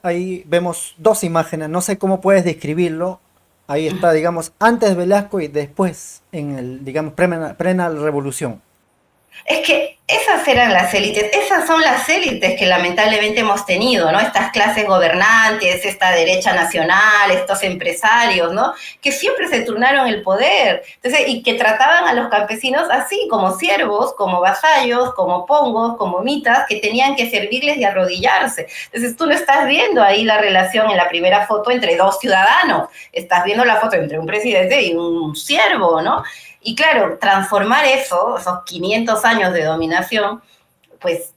Ahí vemos dos imágenes, no sé cómo puedes describirlo. Ahí está, digamos, antes Velasco y después en el, digamos, plena revolución. Es que esas eran las élites, esas son las élites que lamentablemente hemos tenido, ¿no? Estas clases gobernantes, esta derecha nacional, estos empresarios, ¿no? Que siempre se turnaron el poder. Entonces, y que trataban a los campesinos así, como siervos, como vasallos, como pongos, como mitas, que tenían que servirles y arrodillarse. Entonces, tú no estás viendo ahí la relación en la primera foto entre dos ciudadanos, estás viendo la foto entre un presidente y un siervo, ¿no? Y claro, transformar eso, esos 500 años de dominación, pues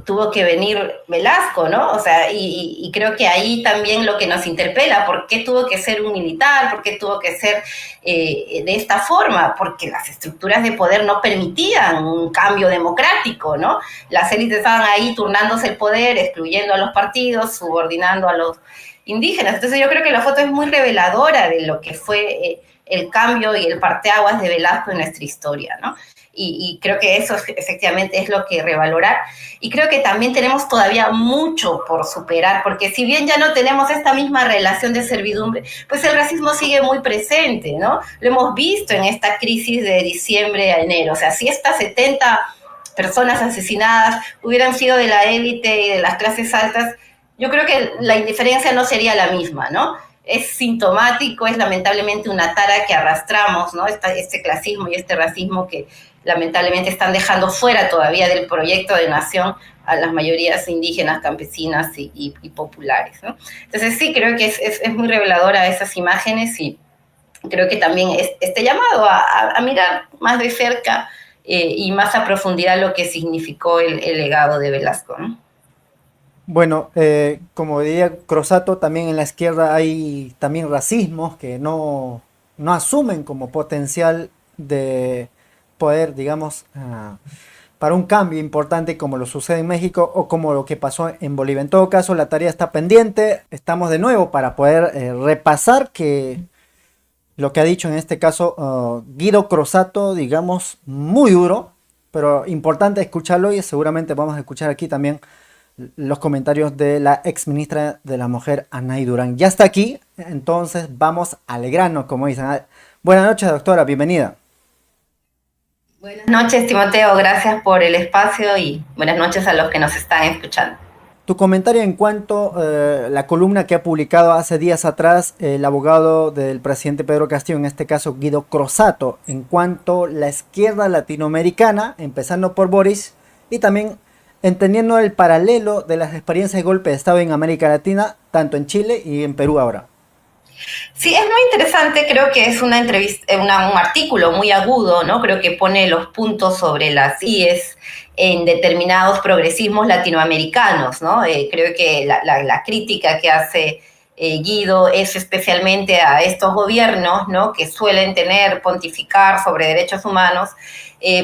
tuvo que venir Velasco, ¿no? O sea, y creo que ahí también lo que nos interpela, ¿por qué tuvo que ser un militar? ¿Por qué tuvo que ser de esta forma? Porque las estructuras de poder no permitían un cambio democrático, ¿no? Las élites estaban ahí turnándose el poder, excluyendo a los partidos, subordinando a los indígenas. Entonces yo creo que la foto es muy reveladora de lo que fue el cambio y el parteaguas de Velasco en nuestra historia, ¿no? Y creo que eso efectivamente es lo que revalorar. Y creo que también tenemos todavía mucho por superar, porque si bien ya no tenemos esta misma relación de servidumbre, pues el racismo sigue muy presente, ¿no? Lo hemos visto en esta crisis de diciembre a enero. O sea, si estas 70 personas asesinadas hubieran sido de la élite y de las clases altas, yo creo que la indiferencia no sería la misma, ¿no? Es sintomático, es lamentablemente una tara que arrastramos, ¿no? Este clasismo y este racismo que lamentablemente están dejando fuera todavía del proyecto de nación a las mayorías indígenas, campesinas y populares, ¿no? Entonces sí, creo que es muy reveladora esas imágenes y creo que también es este llamado a mirar más de cerca y más a profundidad lo que significó el legado de Velasco, ¿no? Bueno, como diría Crosato, también en la izquierda hay también racismos que no asumen como potencial de poder, digamos, para un cambio importante como lo sucede en México o como lo que pasó en Bolivia. En todo caso, la tarea está pendiente. Estamos de nuevo para poder repasar que lo que ha dicho en este caso Guido Crosato, digamos, muy duro, pero importante escucharlo y seguramente vamos a escuchar aquí también los comentarios de la ex ministra de la Mujer, Anay Durán. Ya está aquí, entonces vamos al grano, como dicen. Buenas noches, doctora, bienvenida. Buenas noches, Timoteo. Gracias por el espacio y buenas noches a los que nos están escuchando. Tu comentario en cuanto a la columna que ha publicado hace días atrás el abogado del presidente Pedro Castillo, en este caso Guido Crosato, en cuanto a la izquierda latinoamericana, empezando por Boris, y también entendiendo el paralelo de las experiencias de golpe de Estado en América Latina, tanto en Chile y en Perú ahora. Sí, es muy interesante, creo que es una entrevista, un artículo muy agudo, ¿no? Creo que pone los puntos sobre las IES en determinados progresismos latinoamericanos, ¿no? Creo que la crítica que hace Guido es especialmente a estos gobiernos, ¿no? Que suelen tener, pontificar sobre derechos humanos,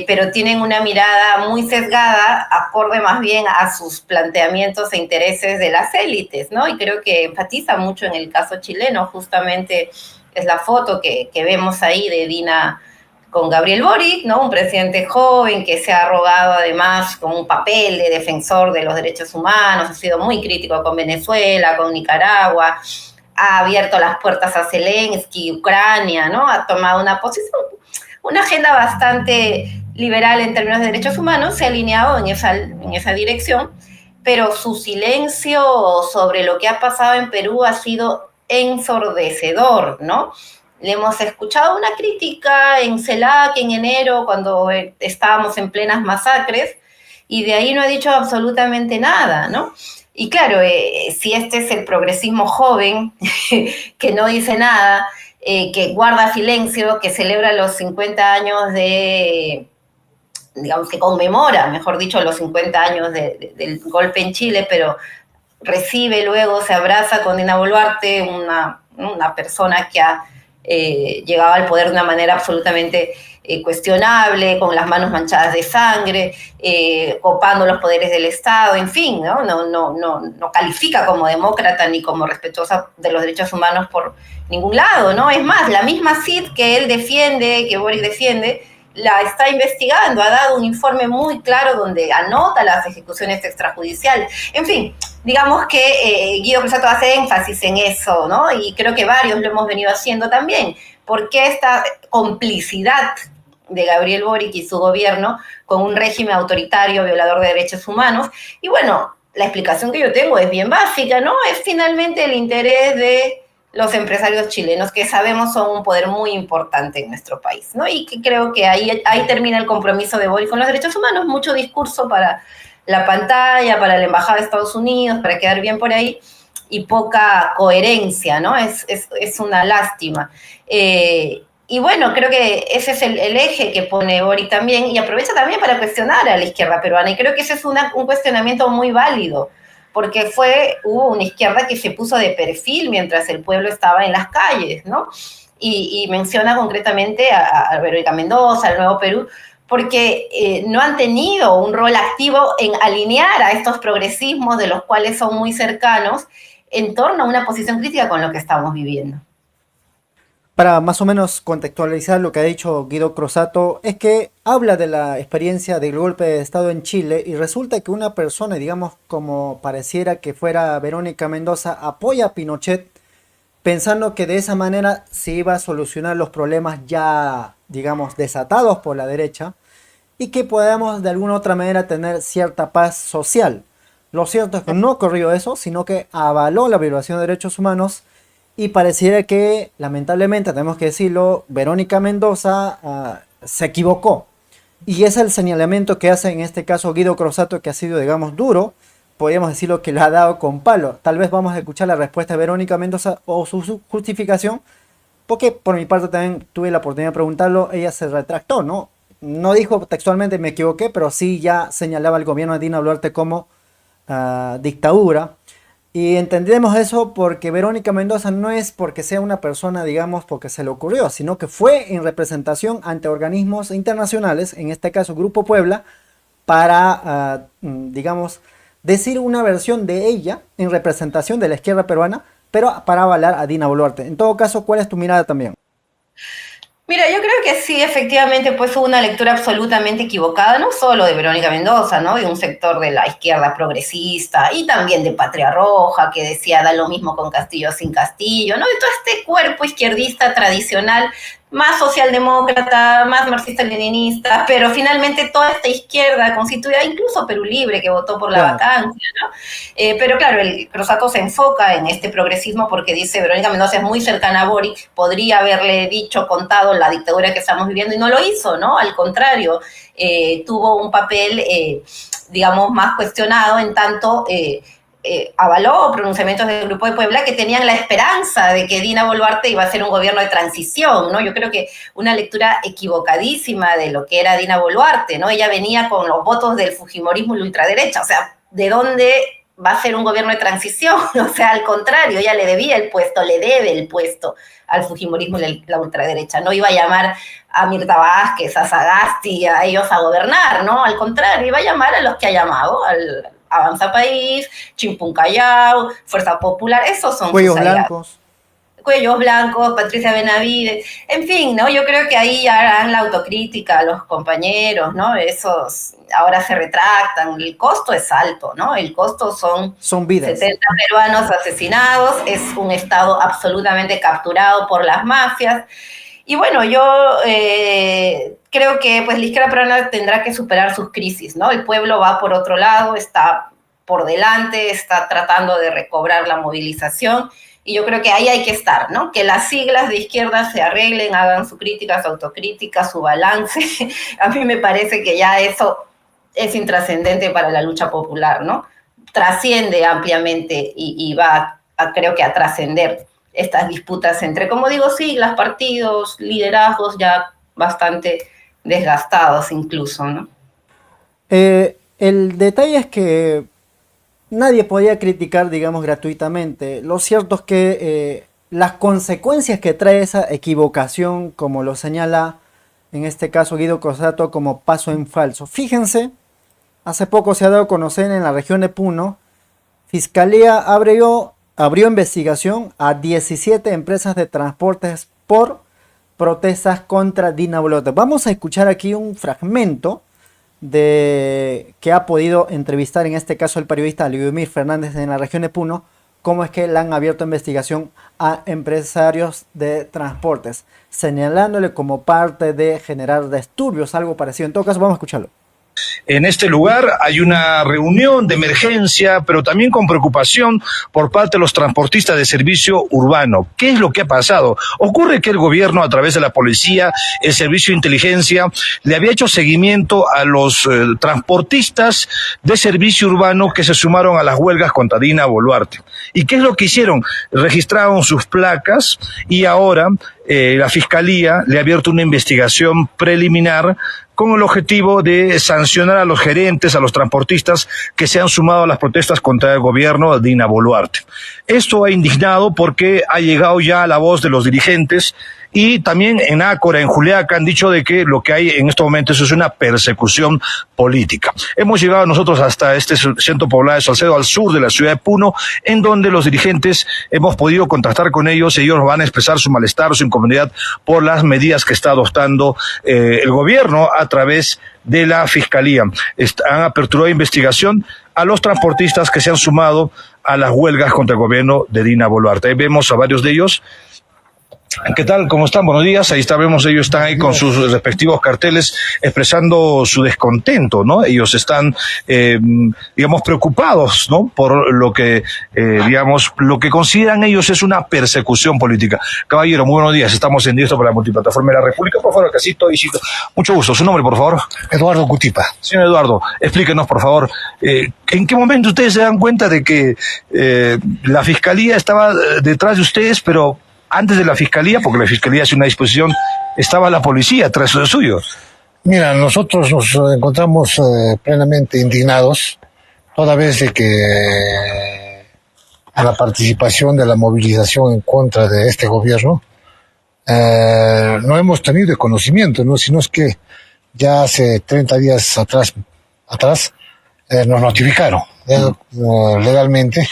pero tienen una mirada muy sesgada, acorde más bien a sus planteamientos e intereses de las élites, ¿no? Y creo que enfatiza mucho en el caso chileno, justamente es la foto que vemos ahí de Dina con Gabriel Boric, ¿no? Un presidente joven que se ha arrogado además con un papel de defensor de los derechos humanos, ha sido muy crítico con Venezuela, con Nicaragua, ha abierto las puertas a Zelensky, Ucrania, ¿no? Ha tomado una posición, una agenda bastante liberal en términos de derechos humanos, se ha alineado en esa dirección, pero su silencio sobre lo que ha pasado en Perú ha sido ensordecedor, ¿no? Le hemos escuchado una crítica en CELAC en enero, cuando estábamos en plenas masacres, y de ahí no ha dicho absolutamente nada, ¿no? Y claro, si este es el progresismo joven, que no dice nada, que guarda silencio, que celebra los 50 años de, digamos que conmemora, mejor dicho, los 50 años del golpe en Chile, pero recibe luego, se abraza con Dina Boluarte, una persona que ha llegado al poder de una manera absolutamente cuestionable, con las manos manchadas de sangre, copando los poderes del Estado, en fin, no califica como demócrata ni como respetuosa de los derechos humanos por ningún lado, ¿no? Es más, la misma CID que él defiende, que Boric defiende, la está investigando, ha dado un informe muy claro donde anota las ejecuciones extrajudiciales. En fin, digamos que Guido Crosato hace énfasis en eso, ¿no? Y creo que varios lo hemos venido haciendo también. ¿Por qué esta complicidad de Gabriel Boric y su gobierno con un régimen autoritario, violador de derechos humanos? Y bueno, la explicación que yo tengo es bien básica, ¿no? Es finalmente el interés de los empresarios chilenos, que sabemos son un poder muy importante en nuestro país, ¿no? Y que creo que ahí termina el compromiso de Boric con los derechos humanos, mucho discurso para la pantalla, para la Embajada de Estados Unidos, para quedar bien por ahí, y poca coherencia, ¿no? Es una lástima. Y bueno, creo que ese es el eje que pone Boric también, y aprovecha también para cuestionar a la izquierda peruana, y creo que ese es un cuestionamiento muy válido, porque hubo una izquierda que se puso de perfil mientras el pueblo estaba en las calles, ¿no? Y menciona concretamente a Verónica Mendoza, al Nuevo Perú, porque no han tenido un rol activo en alinear a estos progresismos de los cuales son muy cercanos en torno a una posición crítica con lo que estamos viviendo. Para más o menos contextualizar lo que ha dicho Guido Crosato, es que habla de la experiencia del golpe de Estado en Chile y resulta que una persona, digamos, como pareciera que fuera Verónica Mendoza, apoya a Pinochet pensando que de esa manera se iba a solucionar los problemas ya, digamos, desatados por la derecha y que podamos de alguna u otra manera tener cierta paz social. Lo cierto es que no ocurrió eso, sino que avaló la violación de derechos humanos y pareciera que, lamentablemente, tenemos que decirlo, Verónica Mendoza se equivocó. Y es el señalamiento que hace en este caso Guido Crosato, que ha sido, digamos, duro. Podríamos decirlo que lo ha dado con palo. Tal vez vamos a escuchar la respuesta de Verónica Mendoza o su justificación, porque por mi parte también tuve la oportunidad de preguntarlo. Ella se retractó, ¿no? No dijo textualmente me equivoqué, pero sí ya señalaba al gobierno de Dina Boluarte como dictadura. Y entendemos eso porque Verónica Mendoza no es porque sea una persona, digamos, porque se le ocurrió, sino que fue en representación ante organismos internacionales, en este caso Grupo Puebla, para, digamos, decir una versión de ella en representación de la izquierda peruana, pero para avalar a Dina Boluarte. En todo caso, ¿cuál es tu mirada también? Mira, yo creo que sí, efectivamente, pues hubo una lectura absolutamente equivocada, no solo de Verónica Mendoza, ¿no? De un sector de la izquierda progresista y también de Patria Roja, que decía da lo mismo con Castillo sin Castillo, ¿no? De todo este cuerpo izquierdista tradicional, más socialdemócrata, más marxista-leninista, pero finalmente toda esta izquierda constituida, incluso Perú Libre, que votó por la Claro. vacancia, ¿no? Pero claro, el Crosato se enfoca en este progresismo porque dice Verónica Mendoza es muy cercana a Boric, podría haberle dicho, contado la dictadura que estamos viviendo y no lo hizo, ¿no? Al contrario, tuvo un papel, digamos, más cuestionado en tanto avaló pronunciamientos del Grupo de Puebla que tenían la esperanza de que Dina Boluarte iba a ser un gobierno de transición, ¿no? Yo creo que una lectura equivocadísima de lo que era Dina Boluarte, ¿no? Ella venía con los votos del fujimorismo y la ultraderecha, o sea, ¿de dónde va a ser un gobierno de transición? O sea, al contrario, ella le debía el puesto, le debe el puesto al fujimorismo y la ultraderecha. No iba a llamar a Mirta Vázquez, a Sagasti, a ellos a gobernar, ¿no? Al contrario, iba a llamar a los que ha llamado, al Avanza País, Chimpuncayao, Fuerza Popular, esos son sus Cuellos aliados. blancos. Cuellos Blancos, Patricia Benavides, en fin, ¿no? Yo creo que ahí ya harán la autocrítica a los compañeros, ¿no? Esos ahora se retractan, el costo es alto, ¿no? El costo son Son vidas. 70 peruanos asesinados, es un Estado absolutamente capturado por las mafias. Y bueno, yo creo que pues la izquierda peruana tendrá que superar sus crisis, ¿no? El pueblo va por otro lado, está por delante, está tratando de recobrar la movilización y yo creo que ahí hay que estar, ¿no? Que las siglas de izquierda se arreglen, hagan su crítica, su autocrítica, su balance. A mí me parece que ya eso es intrascendente para la lucha popular, ¿no? Trasciende ampliamente y va creo que a trascender estas disputas entre, como digo, siglas, partidos, liderazgos ya bastante desgastados incluso, ¿no? El detalle es que nadie podía criticar, digamos, gratuitamente. Lo cierto es que las consecuencias que trae esa equivocación, como lo señala en este caso Guido Cosato, como paso en falso. Fíjense, hace poco se ha dado a conocer en la región de Puno, Fiscalía abrió investigación a 17 empresas de transportes por protestas contra Dina Boluarte. Vamos a escuchar aquí un fragmento de que ha podido entrevistar en este caso el periodista Liudmir Fernández en la región de Puno, cómo es que le han abierto investigación a empresarios de transportes, señalándole como parte de generar disturbios, algo parecido. En todo caso, vamos a escucharlo. En este lugar hay una reunión de emergencia, pero también con preocupación por parte de los transportistas de servicio urbano. ¿Qué es lo que ha pasado? Ocurre que el gobierno, a través de la policía, el servicio de inteligencia, le había hecho seguimiento a los transportistas de servicio urbano que se sumaron a las huelgas contra Dina Boluarte. ¿Y qué es lo que hicieron? Registraron sus placas y ahora la Fiscalía le ha abierto una investigación preliminar con el objetivo de sancionar a los gerentes, a los transportistas que se han sumado a las protestas contra el gobierno de Dina Boluarte. Esto ha indignado porque ha llegado ya a la voz de los dirigentes y también en Ácora, en Juliaca, han dicho de que lo que hay en estos momentos es una persecución política. Hemos llegado nosotros hasta este centro poblado de Salcedo, al sur de la ciudad de Puno, en donde los dirigentes hemos podido contactar con ellos. Ellos van a expresar su malestar, su incomodidad por las medidas que está adoptando el gobierno a través de la Fiscalía. Han aperturado investigación a los transportistas que se han sumado a las huelgas contra el gobierno de Dina Boluarte. Ahí vemos a varios de ellos. ¿Qué tal? ¿Cómo están? Buenos días. Ahí vemos, ellos están ahí con sus respectivos carteles expresando su descontento, ¿no? Ellos están, digamos, preocupados, ¿no? Por lo que, digamos, lo que consideran ellos es una persecución política. Caballero, muy buenos días. Estamos en directo para la multiplataforma de la República. Por favor, casito y mucho gusto. ¿Su nombre, por favor? Eduardo Cutipa. Señor Eduardo, explíquenos, por favor, ¿en qué momento ustedes se dan cuenta de que la Fiscalía estaba detrás de ustedes, pero antes de la Fiscalía, porque la Fiscalía hace una disposición, estaba la policía tras lo suyo? Mira, nosotros nos encontramos plenamente indignados toda vez de que a la participación de la movilización en contra de este gobierno no hemos tenido conocimiento, ¿no? Sino es que ya hace 30 días atrás nos notificaron legalmente.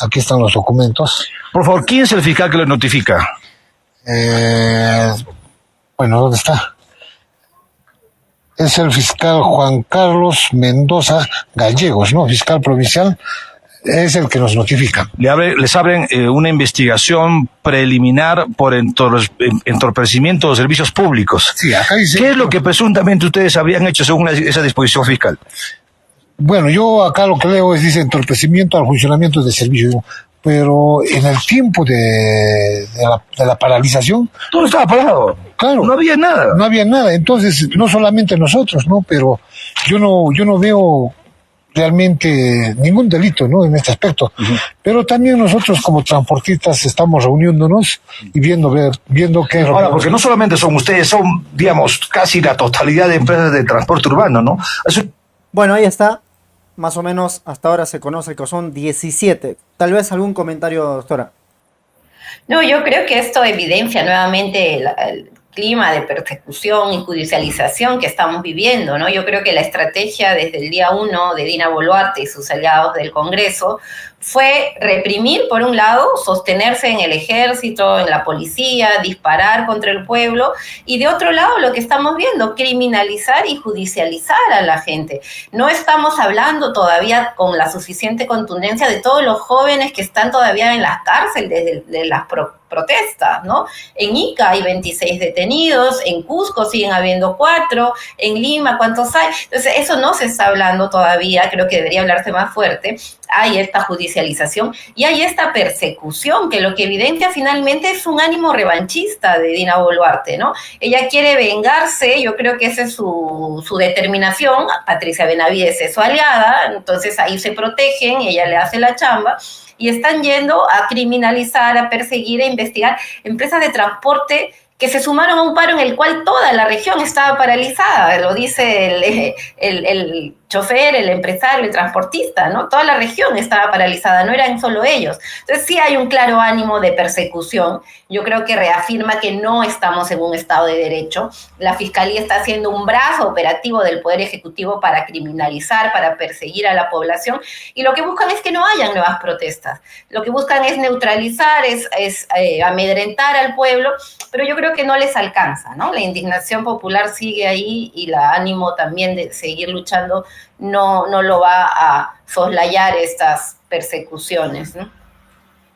Aquí están los documentos. Por favor, ¿quién es el fiscal que lo notifica? Bueno, ¿dónde está? Es el fiscal Juan Carlos Mendoza Gallegos, ¿no? Fiscal provincial, es el que nos notifica. Les abren una investigación preliminar por entorpecimiento de servicios públicos. Sí, acá dice. ¿Qué es lo que presuntamente ustedes habrían hecho según esa disposición fiscal? Bueno, yo acá lo que leo dice entorpecimiento al funcionamiento del servicio, pero en el tiempo de la paralización... Todo estaba parado. Claro. No había nada. No había nada. Entonces, no solamente nosotros, ¿no? Pero yo no veo realmente ningún delito, ¿no? En este aspecto. Uh-huh. Pero también nosotros como transportistas estamos reuniéndonos y viendo qué es lo Ahora, porque no solamente son ustedes, son, digamos, casi la totalidad de empresas de transporte urbano, ¿no? Bueno, ahí está. Más o menos hasta ahora se conoce que son 17. Tal vez algún comentario, doctora. No, yo creo que esto evidencia nuevamente el clima de persecución y judicialización que estamos viviendo, ¿no? Yo creo que la estrategia desde el día 1 de Dina Boluarte y sus aliados del Congreso fue reprimir, por un lado, sostenerse en el ejército, en la policía, disparar contra el pueblo, y de otro lado, lo que estamos viendo, criminalizar y judicializar a la gente. No estamos hablando todavía con la suficiente contundencia de todos los jóvenes que están todavía en las cárceles de las protestas, ¿no? En Ica hay 26 detenidos, en Cusco siguen habiendo 4, en Lima, ¿cuántos hay? Entonces, eso no se está hablando todavía, creo que debería hablarse más fuerte. Hay esta judicialización y hay esta persecución que lo que evidencia finalmente es un ánimo revanchista de Dina Boluarte, ¿no? Ella quiere vengarse, yo creo que esa es su determinación. Patricia Benavides es su aliada, entonces ahí se protegen, ella le hace la chamba y están yendo a criminalizar, a perseguir, a investigar empresas de transporte que se sumaron a un paro en el cual toda la región estaba paralizada, lo dice chofer, el empresario, el transportista, ¿no? Toda la región estaba paralizada, no eran solo ellos. Entonces sí hay un claro ánimo de persecución. Yo creo que reafirma que no estamos en un Estado de Derecho. La Fiscalía está haciendo un brazo operativo del Poder Ejecutivo para criminalizar, para perseguir a la población, y lo que buscan es que no hayan nuevas protestas. Lo que buscan es neutralizar, es amedrentar al pueblo, pero yo creo que no les alcanza, ¿no? La indignación popular sigue ahí y el ánimo también de seguir luchando no lo va a soslayar estas persecuciones, ¿no?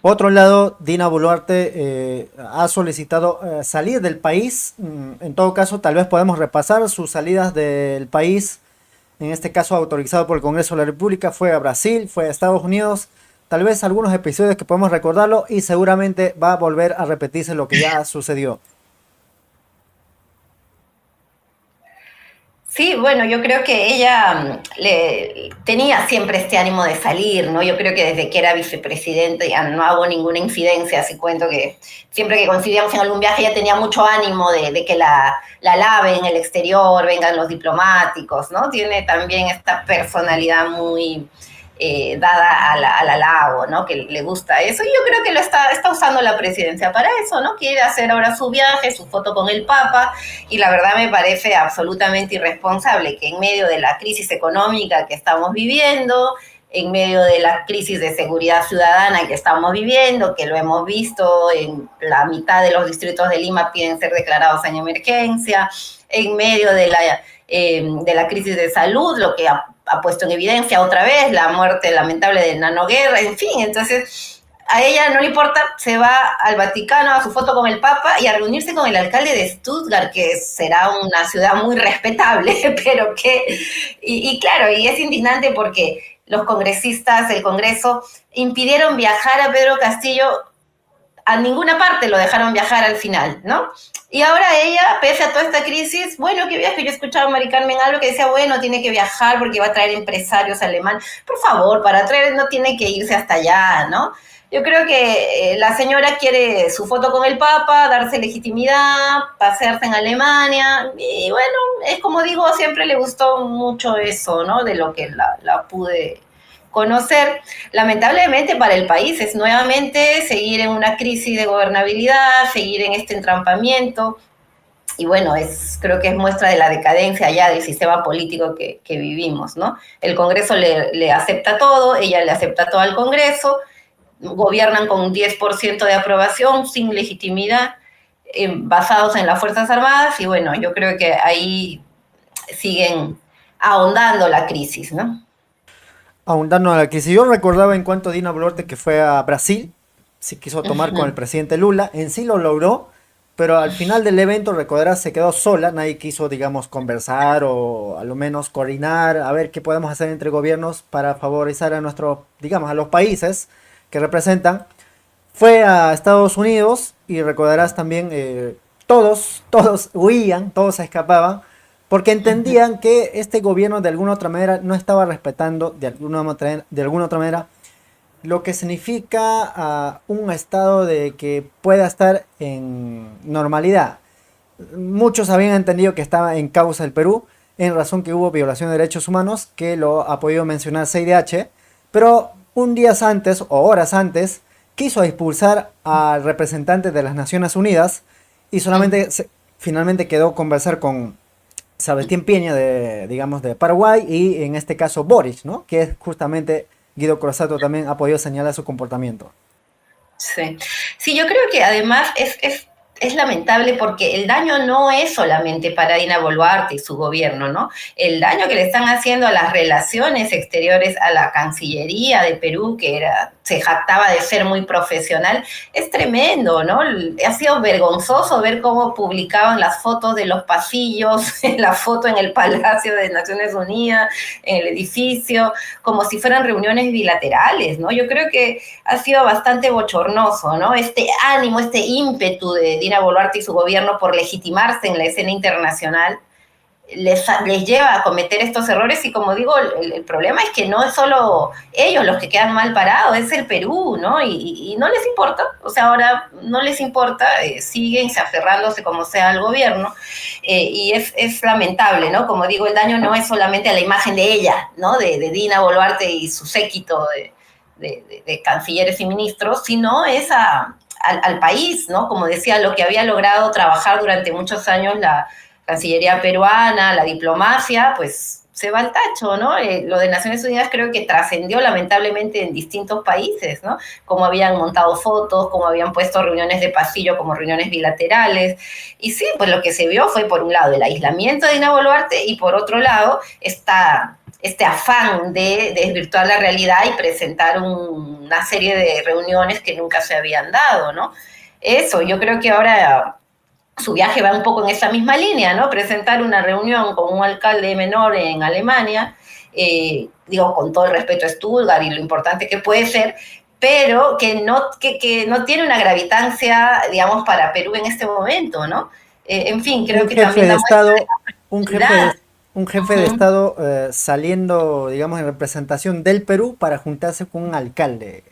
Por otro lado, Dina Boluarte ha solicitado salir del país. En todo caso, tal vez podemos repasar sus salidas del país. En este caso, autorizado por el Congreso de la República, fue a Brasil, fue a Estados Unidos. Tal vez algunos episodios que podemos recordarlo y seguramente va a volver a repetirse lo que ya sucedió. Sí, bueno, yo creo que ella tenía siempre este ánimo de salir, ¿no? Yo creo que desde que era vicepresidente ya no hago ninguna incidencia, así cuento que siempre que coincidíamos en algún viaje ella tenía mucho ánimo de que la alaben en el exterior, vengan los diplomáticos, ¿no? Tiene también esta personalidad muy dada al halago, ¿no? Que le gusta eso. Y yo creo que lo está usando la presidencia para eso, ¿no? Quiere hacer ahora su viaje, su foto con el Papa, y la verdad me parece absolutamente irresponsable que en medio de la crisis económica que estamos viviendo, en medio de la crisis de seguridad ciudadana que estamos viviendo, que lo hemos visto, en la mitad de los distritos de Lima piden ser declarados en emergencia, en medio de la crisis de salud, lo que ha puesto en evidencia otra vez la muerte lamentable de Nano Guerra, en fin, entonces a ella no le importa, se va al Vaticano a su foto con el Papa y a reunirse con el alcalde de Stuttgart, que será una ciudad muy respetable, pero que, y claro, y es indignante porque los congresistas del Congreso impidieron viajar a Pedro Castillo, a ninguna parte lo dejaron viajar al final, ¿no? Y ahora ella, pese a toda esta crisis, bueno, qué viaje, yo escuchaba a Mari Carmen algo que decía, bueno, tiene que viajar porque va a traer empresarios alemanes. Por favor, para traer no tiene que irse hasta allá, ¿no? Yo creo que la señora quiere su foto con el Papa, darse legitimidad, pasearse en Alemania, y bueno, es como digo, siempre le gustó mucho eso, ¿no? De lo que la pude conocer. Lamentablemente para el país es nuevamente seguir en una crisis de gobernabilidad, seguir en este entrampamiento, y bueno, creo que es muestra de la decadencia ya del sistema político que vivimos, ¿no? El Congreso le acepta todo, ella le acepta todo al Congreso, gobiernan con un 10% de aprobación, sin legitimidad, basados en las Fuerzas Armadas, y bueno, yo creo que ahí siguen ahondando la crisis, ¿no? Ahondando a la crisis, yo recordaba en cuanto a Dina Boluarte que fue a Brasil, se quiso tomar con el presidente Lula, en sí lo logró, pero al final del evento, recordarás, se quedó sola, nadie quiso, digamos, conversar o a lo menos coordinar, a ver qué podemos hacer entre gobiernos para favorecer a digamos, a los países que representan. Fue a Estados Unidos y recordarás también, todos huían, todos se escapaban, porque entendían que este gobierno de alguna otra manera no estaba respetando de alguna otra manera lo que significa un estado de que pueda estar en normalidad. Muchos habían entendido que estaba en causa el Perú, en razón que hubo violación de derechos humanos, que lo ha podido mencionar CIDH, pero un día antes o horas antes quiso expulsar al representante de las Naciones Unidas y solamente finalmente quedó conversar con Sebastián Piña de Paraguay y en este caso Boric, ¿no? Que es justamente Guido Croxatto también ha podido señalar su comportamiento. Sí, yo creo que además es lamentable porque el daño no es solamente para Dina Boluarte y su gobierno, ¿no? El daño que le están haciendo a las relaciones exteriores, a la Cancillería de Perú, que se jactaba de ser muy profesional, es tremendo, ¿no? Ha sido vergonzoso ver cómo publicaban las fotos de los pasillos, la foto en el Palacio de Naciones Unidas, en el edificio, como si fueran reuniones bilaterales, ¿no? Yo creo que ha sido bastante bochornoso, ¿no? Este ánimo, este ímpetu de Dina Boluarte y su gobierno por legitimarse en la escena internacional, les lleva a cometer estos errores y como digo, el problema es que no es solo ellos los que quedan mal parados, es el Perú, ¿no? Y no les importa, o sea, ahora no les importa, siguen se aferrándose como sea al gobierno y es lamentable, ¿no? Como digo, el daño no es solamente a la imagen de ella, ¿no? De Dina Boluarte y su séquito de cancilleres y ministros, sino es al país, ¿no? Como decía, lo que había logrado trabajar durante muchos años la Cancillería peruana, la diplomacia, pues se va al tacho, ¿no? Lo de Naciones Unidas creo que trascendió lamentablemente en distintos países, ¿no? Cómo habían montado fotos, cómo habían puesto reuniones de pasillo como reuniones bilaterales. Y sí, pues lo que se vio fue por un lado el aislamiento de Dina Boluarte y por otro lado este afán de desvirtuar la realidad y presentar una serie de reuniones que nunca se habían dado, ¿no? Eso, yo creo que ahora su viaje va un poco en esa misma línea, ¿no? Presentar una reunión con un alcalde menor en Alemania, digo, con todo el respeto a Stuttgart y lo importante que puede ser, pero que no tiene una gravitancia, digamos, para Perú en este momento, ¿no? En fin, creo Un que jefe también de da muestra de Estado, la un jefe de, fragilidad. un jefe de Estado saliendo, digamos, en representación del Perú para juntarse con un alcalde.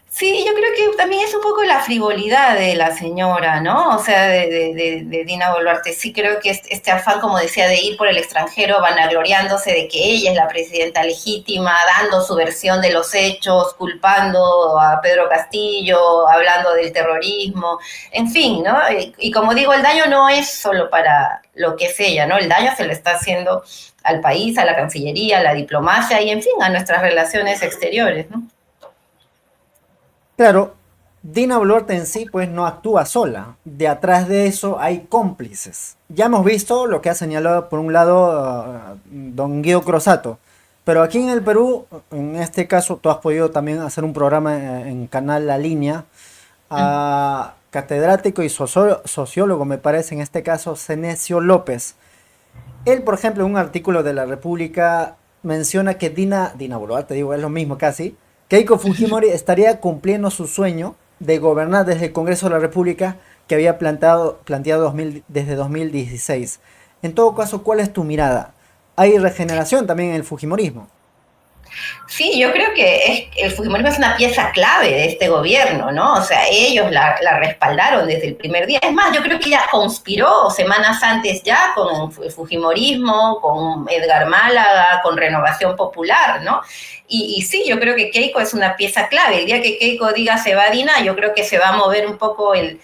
Sí, yo creo que también es un poco la frivolidad de la señora, ¿no? O sea, de Dina Boluarte. Sí creo que este afán, como decía, de ir por el extranjero, vanagloriándose de que ella es la presidenta legítima, dando su versión de los hechos, culpando a Pedro Castillo, hablando del terrorismo, en fin, ¿no? Y como digo, el daño no es solo para lo que es ella, ¿no? El daño se lo está haciendo al país, a la Cancillería, a la diplomacia y, en fin, a nuestras relaciones exteriores, ¿no? Claro, Dina Boluarte en sí pues no actúa sola. De atrás de eso hay cómplices. Ya hemos visto lo que ha señalado por un lado don Guido Crosato. Pero aquí en el Perú, en este caso, tú has podido también hacer un programa en Canal La Línea. Catedrático y sociólogo, me parece, en este caso, Senecio López. Él, por ejemplo, en un artículo de La República menciona que Dina Boluarte, digo, es lo mismo casi, Keiko Fujimori estaría cumpliendo su sueño de gobernar desde el Congreso de la República que había planteado desde 2016. En todo caso, ¿cuál es tu mirada? Hay regeneración también en el Fujimorismo. Sí, yo creo que el Fujimorismo es una pieza clave de este gobierno, ¿no? O sea, ellos la respaldaron desde el primer día. Es más, yo creo que ella conspiró semanas antes ya con el Fujimorismo, con Edgar Málaga, con Renovación Popular, ¿no? Y sí, yo creo que Keiko es una pieza clave. El día que Keiko diga se va Dina, yo creo que se va a mover un poco el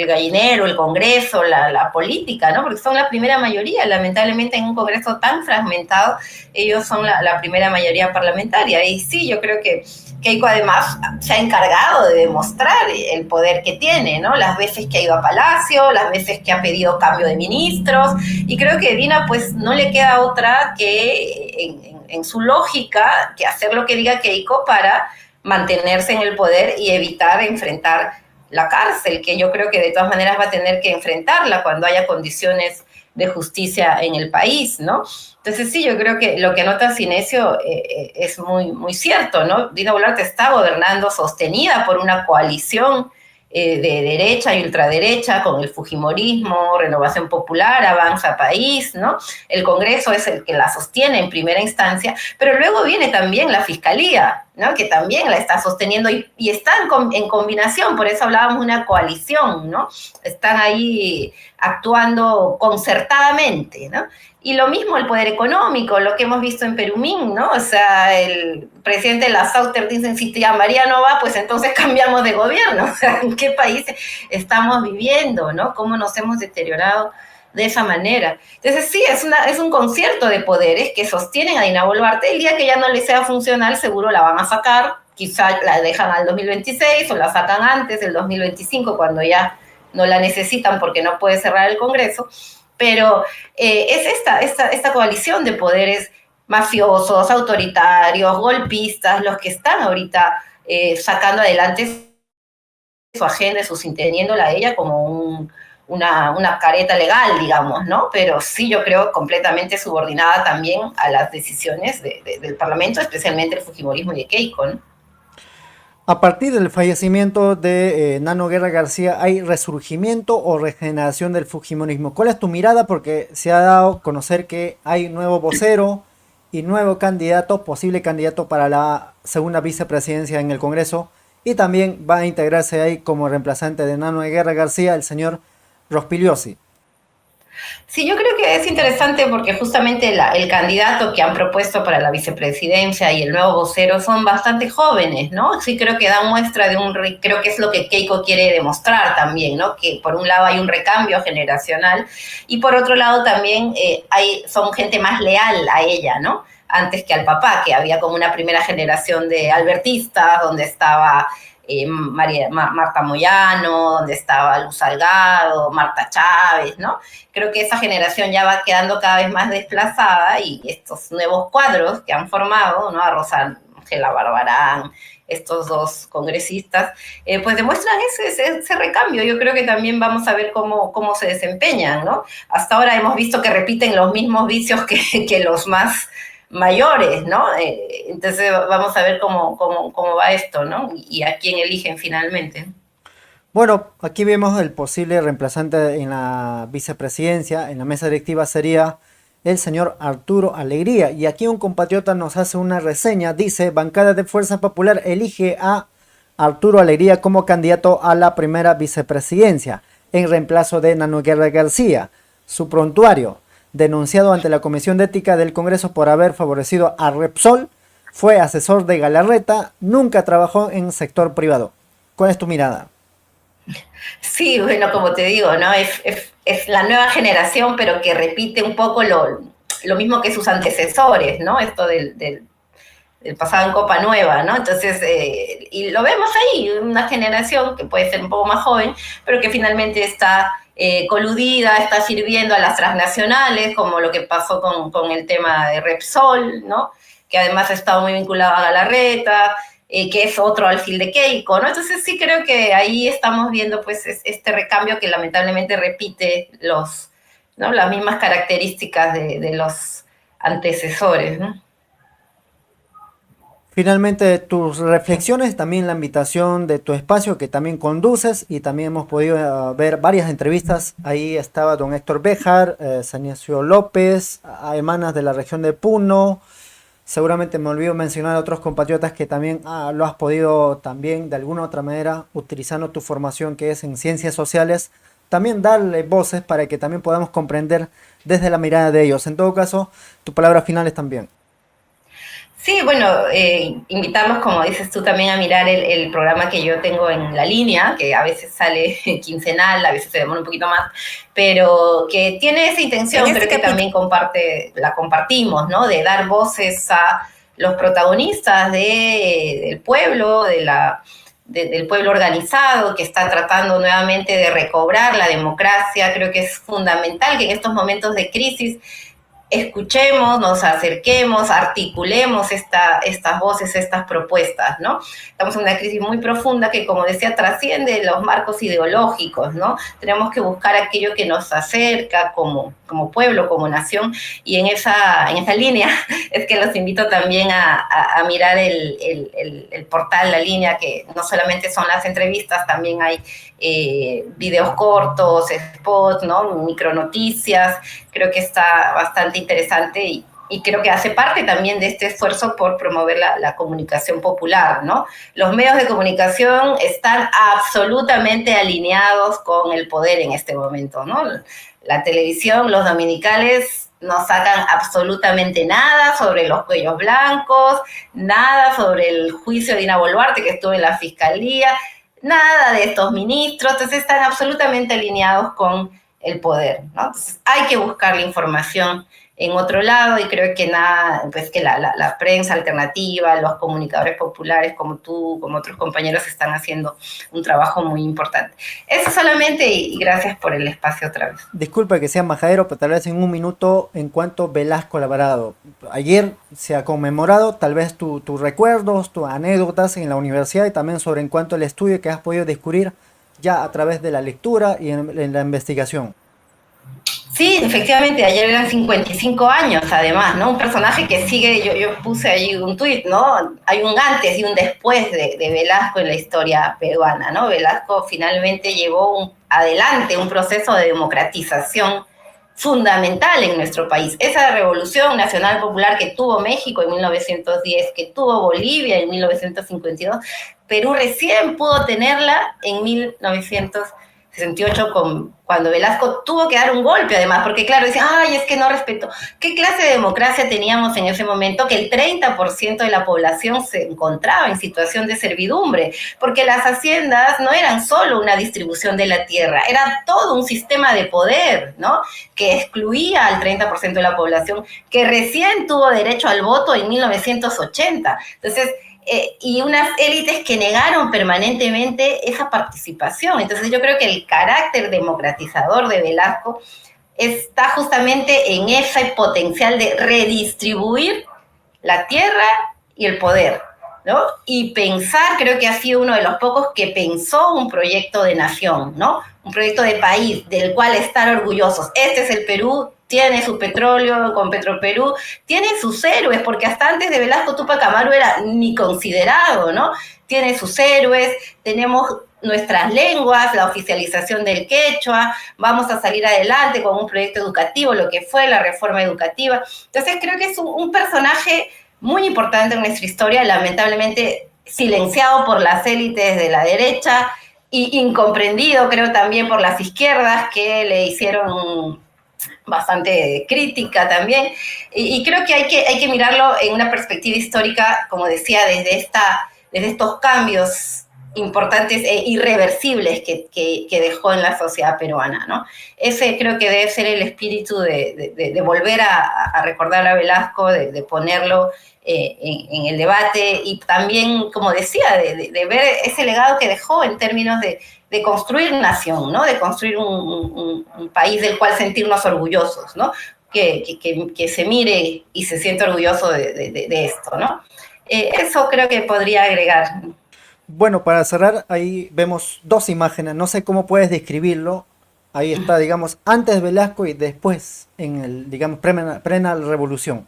gallinero, el Congreso, la política, ¿no? Porque son la primera mayoría, lamentablemente en un Congreso tan fragmentado, ellos son la primera mayoría parlamentaria. Y sí, yo creo que Keiko además se ha encargado de demostrar el poder que tiene, ¿no? Las veces que ha ido a Palacio, las veces que ha pedido cambio de ministros, y creo que Dina pues no le queda otra que en su lógica que hacer lo que diga Keiko para mantenerse en el poder y evitar enfrentar la cárcel, que yo creo que de todas maneras va a tener que enfrentarla cuando haya condiciones de justicia en el país, ¿no? Entonces sí, yo creo que lo que nota Cinesio es muy, muy cierto, ¿no? Dina Boluarte está gobernando sostenida por una coalición de derecha y ultraderecha, con el Fujimorismo, Renovación Popular, Avanza País, ¿no? El Congreso es el que la sostiene en primera instancia, pero luego viene también la Fiscalía, ¿no? Que también la está sosteniendo y están en combinación, por eso hablábamos de una coalición, ¿no? Están ahí actuando concertadamente, ¿no? Y lo mismo el poder económico, lo que hemos visto en Perumín, ¿no? O sea, el presidente de la Sauter dice, si tía María no va, pues entonces cambiamos de gobierno. O sea, ¿en qué país estamos viviendo, no? ¿Cómo nos hemos deteriorado de esa manera? Entonces sí, es un concierto de poderes que sostienen a Dina Boluarte. El día que ya no le sea funcional, seguro la van a sacar, quizá la dejan al 2026 o la sacan antes del 2025, cuando ya no la necesitan porque no puede cerrar el Congreso. Pero es esta coalición de poderes mafiosos, autoritarios, golpistas, los que están ahorita sacando adelante su agenda, teniéndola a ella como una careta legal, digamos, ¿no? Pero sí, yo creo completamente subordinada también a las decisiones del Parlamento, especialmente el Fujimorismo y de Keiko, ¿no? A partir del fallecimiento de Nano Guerra García, ¿hay resurgimiento o regeneración del fujimorismo? ¿Cuál es tu mirada? Porque se ha dado a conocer que hay nuevo vocero y nuevo candidato, posible candidato para la segunda vicepresidencia en el Congreso, y también va a integrarse ahí como reemplazante de Nano Guerra García el señor Rospigliosi. Sí, yo creo que es interesante porque justamente el candidato que han propuesto para la vicepresidencia y el nuevo vocero son bastante jóvenes, ¿no? Sí, creo que dan muestra de creo que es lo que Keiko quiere demostrar también, ¿no? Que por un lado hay un recambio generacional y por otro lado también son gente más leal a ella, ¿no? Antes que al papá, que había como una primera generación de albertistas, donde estaba Marta Moyano, donde estaba Luz Salgado, Marta Chávez, ¿no? Creo que esa generación ya va quedando cada vez más desplazada y estos nuevos cuadros que han formado, ¿no? A Rosangela Barbarán, estos dos congresistas, pues demuestran ese recambio. Yo creo que también vamos a ver cómo se desempeñan, ¿no? Hasta ahora hemos visto que repiten los mismos vicios que los más mayores, ¿no? Entonces vamos a ver cómo va esto, ¿no? Y a quién eligen finalmente. Bueno, aquí vemos el posible reemplazante en la vicepresidencia, en la mesa directiva sería el señor Arturo Alegría. Y aquí un compatriota nos hace una reseña, dice, bancada de Fuerza Popular elige a Arturo Alegría como candidato a la primera vicepresidencia, en reemplazo de Nano Guerra García. Su prontuario: denunciado ante la Comisión de Ética del Congreso por haber favorecido a Repsol, fue asesor de Galarreta, nunca trabajó en sector privado. ¿Cuál es tu mirada? Sí, bueno, como te digo, ¿no? Es la nueva generación, pero que repite un poco lo mismo que sus antecesores, ¿no? Esto del pasado en Copa Nueva, ¿no? Entonces, y lo vemos ahí, una generación que puede ser un poco más joven, pero que finalmente está coludida, está sirviendo a las transnacionales, como lo que pasó con el tema de Repsol, ¿no? Que además ha estado muy vinculado a Galarreta, que es otro alfil de Keiko, ¿no? Entonces sí creo que ahí estamos viendo pues este recambio que lamentablemente repite ¿no? Las mismas características de los antecesores, ¿no? Finalmente, tus reflexiones, también la invitación de tu espacio que también conduces, y también hemos podido ver varias entrevistas. Ahí estaba don Héctor Béjar, Saniacio López, hermanas de la región de Puno. Seguramente me olvido mencionar a otros compatriotas que también lo has podido también de alguna u otra manera, utilizando tu formación que es en ciencias sociales, también darle voces para que también podamos comprender desde la mirada de ellos. En todo caso, tu palabra final es también. Sí, bueno, invitarlos, como dices tú, también a mirar el programa que yo tengo en La Línea, que a veces sale quincenal, a veces se demora un poquito más, pero que tiene esa intención, pero que también la compartimos, ¿no? De dar voces a los protagonistas del pueblo, del pueblo organizado, que está tratando nuevamente de recobrar la democracia. Creo que es fundamental que en estos momentos de crisis escuchemos, nos acerquemos, articulemos estas voces, estas propuestas, ¿no? Estamos en una crisis muy profunda que, como decía, trasciende los marcos ideológicos, ¿no? Tenemos que buscar aquello que nos acerca como pueblo, como nación, y en esa línea es que los invito también a mirar el portal La Línea, que no solamente son las entrevistas, también hay videos cortos, spots, ¿no? Micronoticias. Creo que está bastante interesante y creo que hace parte también de este esfuerzo por promover la comunicación popular, ¿no? Los medios de comunicación están absolutamente alineados con el poder en este momento, ¿no? La televisión, los dominicales no sacan absolutamente nada sobre los cuellos blancos, nada sobre el juicio de Dina Boluarte que estuvo en la fiscalía, nada de estos ministros. Entonces están absolutamente alineados con el poder, ¿no? Entonces hay que buscar la información en otro lado, y creo que pues que la prensa alternativa, los comunicadores populares como tú, como otros compañeros, están haciendo un trabajo muy importante. Eso solamente, y gracias por el espacio otra vez. Disculpa que sea majadero, pero tal vez en un minuto, en cuanto Velasco Alvarado. Ayer se ha conmemorado tal vez tus recuerdos, tus anécdotas en la universidad, y también sobre en cuanto al estudio que has podido descubrir ya a través de la lectura y en la investigación. Sí, efectivamente, ayer eran 55 años, además, ¿no? Un personaje que sigue, yo puse ahí un tuit, ¿no? Hay un antes y un después de Velasco en la historia peruana, ¿no? Velasco finalmente llevó adelante un proceso de democratización fundamental en nuestro país. Esa revolución nacional popular que tuvo México en 1910, que tuvo Bolivia en 1952, Perú recién pudo tenerla en 1968 cuando Velasco tuvo que dar un golpe además, porque claro, decía, ay, es que no respetó. ¿Qué clase de democracia teníamos en ese momento? Que el 30% de la población se encontraba en situación de servidumbre, porque las haciendas no eran solo una distribución de la tierra, era todo un sistema de poder, ¿no? Que excluía al 30% de la población, que recién tuvo derecho al voto en 1980. Entonces, y unas élites que negaron permanentemente esa participación. Entonces yo creo que el carácter democratizador de Velasco está justamente en ese potencial de redistribuir la tierra y el poder, ¿no? Y pensar, creo que ha sido uno de los pocos que pensó un proyecto de nación, ¿no? Un proyecto de país del cual estar orgullosos. Este es el Perú, tiene su petróleo con Petroperú, tiene sus héroes, porque hasta antes de Velasco Túpac Amaru era ni considerado, ¿no? Tiene sus héroes, tenemos nuestras lenguas, la oficialización del quechua, vamos a salir adelante con un proyecto educativo, lo que fue la reforma educativa. Entonces creo que es un personaje muy importante en nuestra historia, lamentablemente silenciado por las élites de la derecha y incomprendido, creo, también por las izquierdas que le hicieron bastante crítica también. Y creo que hay que mirarlo en una perspectiva histórica, como decía, desde estos cambios importantes e irreversibles que dejó en la sociedad peruana, ¿no? Ese creo que debe ser el espíritu de volver a recordar a Velasco, de ponerlo en el debate y también, como decía, de ver ese legado que dejó en términos de construir nación, ¿no? De construir un país del cual sentirnos orgullosos, ¿no? Que se mire y se siente orgulloso de esto, ¿no? Eso creo que podría agregar. Bueno, para cerrar, ahí vemos dos imágenes, no sé cómo puedes describirlo. Ahí está, digamos, antes Velasco y después, en el, digamos, plena revolución.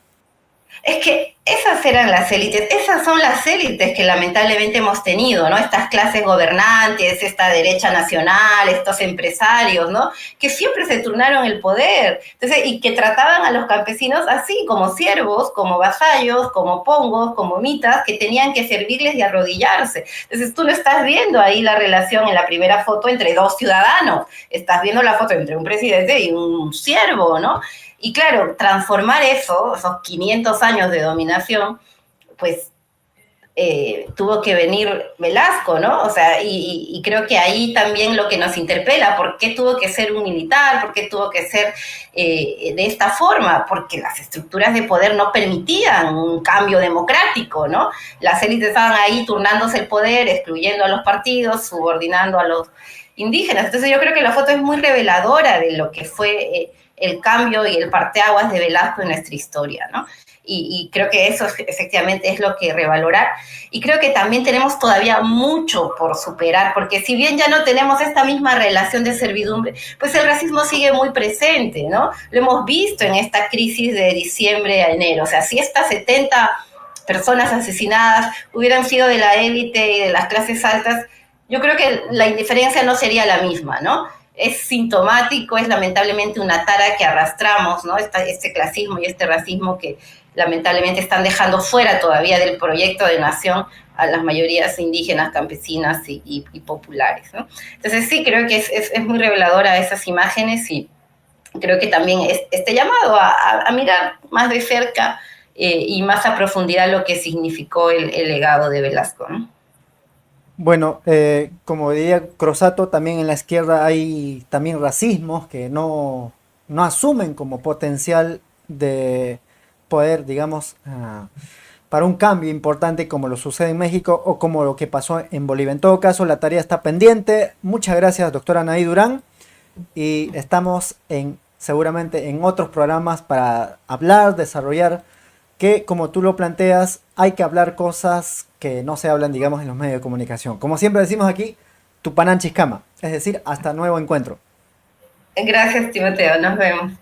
Es que esas eran las élites, esas son las élites que lamentablemente hemos tenido, ¿no? Estas clases gobernantes, esta derecha nacional, estos empresarios, ¿no? Que siempre se turnaron el poder, entonces, y que trataban a los campesinos así, como siervos, como vasallos, como pongos, como mitas, que tenían que servirles y arrodillarse. Entonces tú no estás viendo ahí la relación en la primera foto entre dos ciudadanos, estás viendo la foto entre un presidente y un siervo, ¿no? Y claro, transformar eso, esos 500 años de dominación, pues tuvo que venir Velasco, ¿no? O sea, y creo que ahí también lo que nos interpela, ¿por qué tuvo que ser un militar? ¿Por qué tuvo que ser de esta forma? Porque las estructuras de poder no permitían un cambio democrático, ¿no? Las élites estaban ahí turnándose el poder, excluyendo a los partidos, subordinando a los indígenas. Entonces yo creo que la foto es muy reveladora de lo que fue el cambio y el parteaguas de Velasco en nuestra historia, ¿no? Y creo que eso efectivamente es lo que revalorar. Y creo que también tenemos todavía mucho por superar, porque si bien ya no tenemos esta misma relación de servidumbre, pues el racismo sigue muy presente, ¿no? Lo hemos visto en esta crisis de diciembre a enero. O sea, si estas 70 personas asesinadas hubieran sido de la élite y de las clases altas, yo creo que la indiferencia no sería la misma, ¿no? Es sintomático, es lamentablemente una tara que arrastramos, ¿no? Este clasismo y este racismo que lamentablemente están dejando fuera todavía del proyecto de nación a las mayorías indígenas, campesinas y populares, ¿no? Entonces sí, creo que es muy reveladora esas imágenes y creo que también este llamado a mirar más de cerca y más a profundidad lo que significó el legado de Velasco, ¿no? Bueno, como diría Crosato, también en la izquierda hay también racismos que no asumen como potencial de poder, digamos, para un cambio importante como lo sucede en México o como lo que pasó en Bolivia. En todo caso, la tarea está pendiente. Muchas gracias, doctora Anaí Durán. Y estamos seguramente en otros programas para hablar, desarrollar, que como tú lo planteas, hay que hablar cosas que no se hablan, digamos, en los medios de comunicación. Como siempre decimos aquí, Tupanán Chiscama. Es decir, hasta nuevo encuentro. Gracias, Timoteo. Nos vemos.